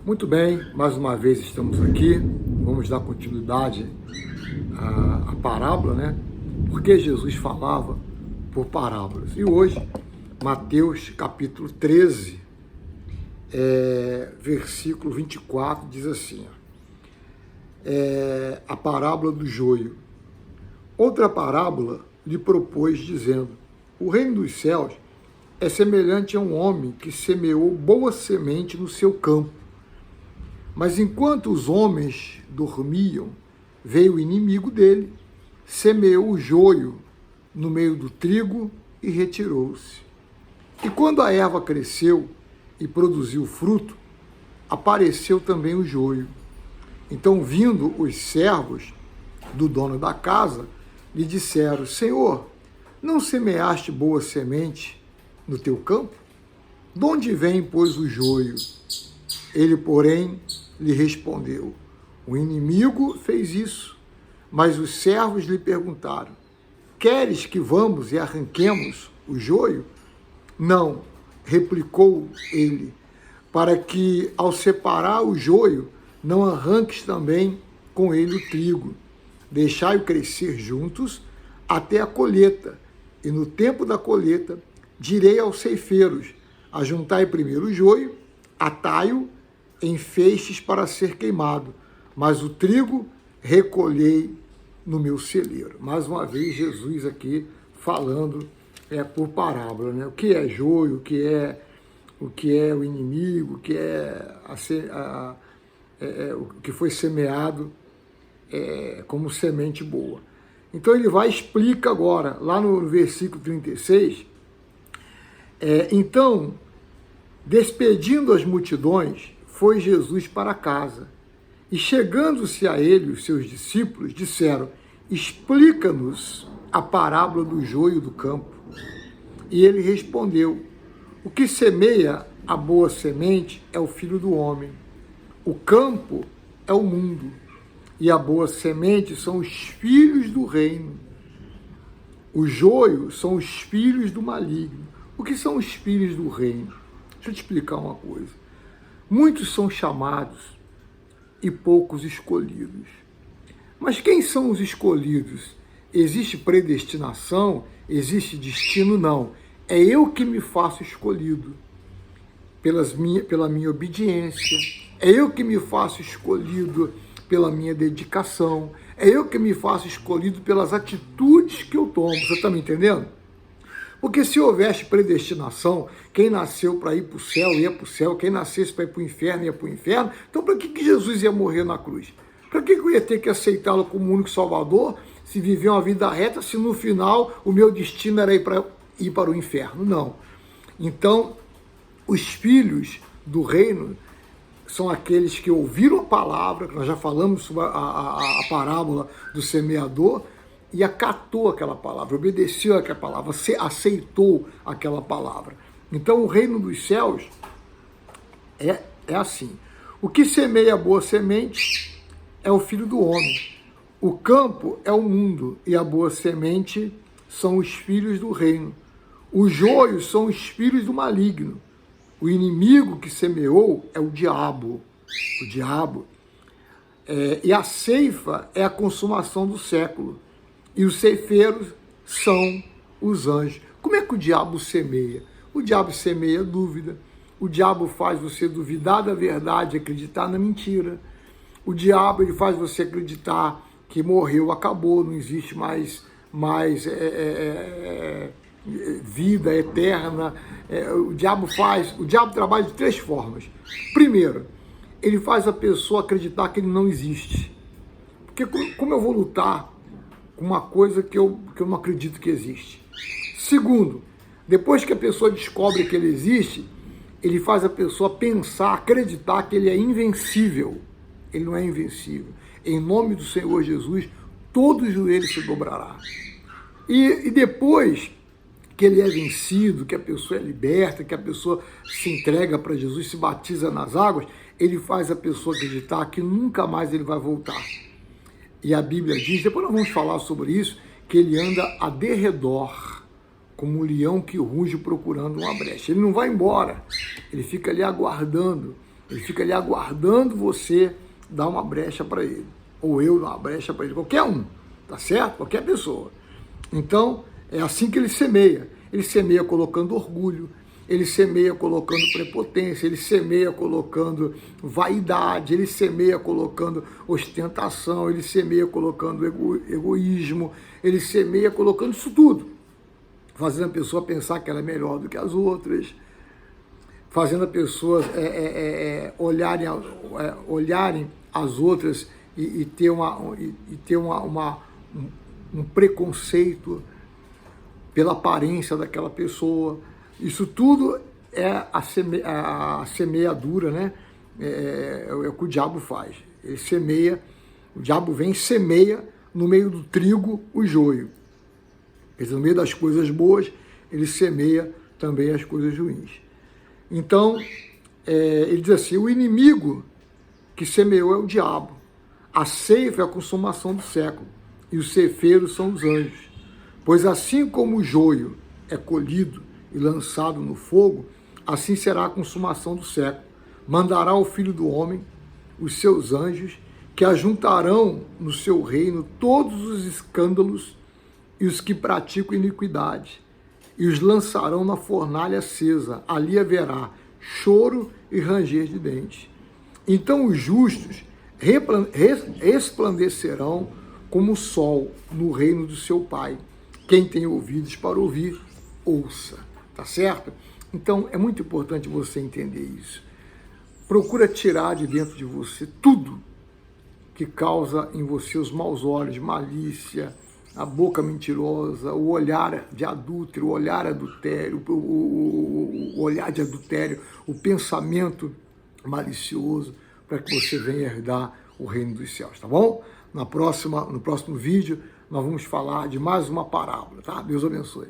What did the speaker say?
Muito bem, mais uma vez estamos aqui, vamos dar continuidade à parábola, né? Porque Jesus falava por parábolas. E hoje, Mateus capítulo 13, versículo 24, diz assim, a parábola do joio. Outra parábola lhe propôs, dizendo, o reino dos céus é semelhante a um homem que semeou boa semente no seu campo. Mas enquanto os homens dormiam, veio o inimigo dele, semeou o joio no meio do trigo e retirou-se. E quando a erva cresceu e produziu fruto, apareceu também o joio. Então, vindo os servos do dono da casa, lhe disseram, Senhor, não semeaste boa semente no teu campo? De onde vem, pois, o joio? Ele, porém, lhe respondeu, o inimigo fez isso. Mas os servos lhe perguntaram, queres que vamos e arranquemos o joio? Não, replicou ele, para que, ao separar o joio, não arranques também com ele o trigo. Deixai-o crescer juntos até a colheita, e no tempo da colheita direi aos ceifeiros, ajuntai primeiro o joio, atai-o em feixes para ser queimado, mas o trigo recolhei no meu celeiro. Mais uma vez Jesus aqui falando por parábola, né? O que é joio, o que é o inimigo, o que é o que foi semeado como semente boa. Então ele vai e explica agora, lá no versículo 36, então, despedindo as multidões, foi Jesus para casa. E chegando-se a ele, os seus discípulos disseram, explica-nos a parábola do joio do campo. E ele respondeu, o que semeia a boa semente é o Filho do Homem. O campo é o mundo. E a boa semente são os filhos do reino. O joio são os filhos do maligno. O que são os filhos do reino? Deixa eu te explicar uma coisa. Muitos são chamados e poucos escolhidos. Mas quem são os escolhidos? Existe predestinação? Existe destino? Não. É eu que me faço escolhido pela minha obediência. É eu que me faço escolhido pela minha dedicação. É eu que me faço escolhido pelas atitudes que eu tomo. Você está me entendendo? Porque se houvesse predestinação, quem nasceu para ir para o céu, ia para o céu, quem nascesse para ir para o inferno, ia para o inferno, então para que Jesus ia morrer na cruz? Para que eu ia ter que aceitá-lo como único salvador, se viver uma vida reta, se no final o meu destino era ir para o inferno? Não. Então, os filhos do reino são aqueles que ouviram a palavra, que nós já falamos sobre a parábola do semeador, e acatou aquela palavra, obedeceu aquela palavra, aceitou aquela palavra. Então o reino dos céus é assim. O que semeia a boa semente é o Filho do Homem. O campo é o mundo e a boa semente são os filhos do reino. Os joios são os filhos do maligno. O inimigo que semeou é o diabo. O diabo. E a ceifa é a consumação do século. E os ceifeiros são os anjos. Como é que o diabo semeia? O diabo semeia dúvida. O diabo faz você duvidar da verdade, acreditar na mentira. O diabo ele faz você acreditar que morreu, acabou, não existe mais vida eterna. O diabo trabalha de três formas. Primeiro, ele faz a pessoa acreditar que ele não existe. Porque como eu vou lutar com uma coisa que eu não acredito que existe? Segundo, depois que a pessoa descobre que ele existe, ele faz a pessoa pensar, acreditar que ele é invencível. Ele não é invencível. Em nome do Senhor Jesus, todo joelho se dobrará. E depois que ele é vencido, que a pessoa é liberta, que a pessoa se entrega para Jesus, se batiza nas águas, ele faz a pessoa acreditar que nunca mais ele vai voltar. E a Bíblia diz, depois nós vamos falar sobre isso, que ele anda a derredor, como um leão que ruge procurando uma brecha. Ele não vai embora, ele fica ali aguardando Ele fica ali aguardando você dar uma brecha para ele, ou eu dar uma brecha para ele, qualquer um, tá certo? Qualquer pessoa. Então, é assim que ele semeia. Ele semeia colocando orgulho, ele semeia colocando prepotência, ele semeia colocando vaidade, ele semeia colocando ostentação, ele semeia colocando egoísmo, ele semeia colocando isso tudo, fazendo a pessoa pensar que ela é melhor do que as outras, fazendo as pessoas olharem as outras e ter um preconceito pela aparência daquela pessoa. Isso tudo é a semeadura, né? É o que o diabo faz. Ele semeia, o diabo vem e semeia no meio do trigo o joio. No meio das coisas boas, ele semeia também as coisas ruins. Então, ele diz assim, o inimigo que semeou é o diabo. A ceifa é a consumação do século, e os ceifeiros são os anjos. Pois assim como o joio é colhido e lançado no fogo, assim será a consumação do século. Mandará o Filho do Homem, os seus anjos, que ajuntarão no seu reino todos os escândalos e os que praticam iniquidade, e os lançarão na fornalha acesa. Ali haverá choro e ranger de dentes. Então os justos resplandecerão como o sol no reino do seu Pai. Quem tem ouvidos para ouvir, ouça. Tá certo? Então, é muito importante você entender isso. Procura tirar de dentro de você tudo que causa em você os maus olhos, malícia, a boca mentirosa, o olhar de adúltero, o olhar adultério, o olhar de adultério, o pensamento malicioso, para que você venha herdar o reino dos céus, tá bom? No próximo vídeo, nós vamos falar de mais uma parábola, tá? Deus abençoe.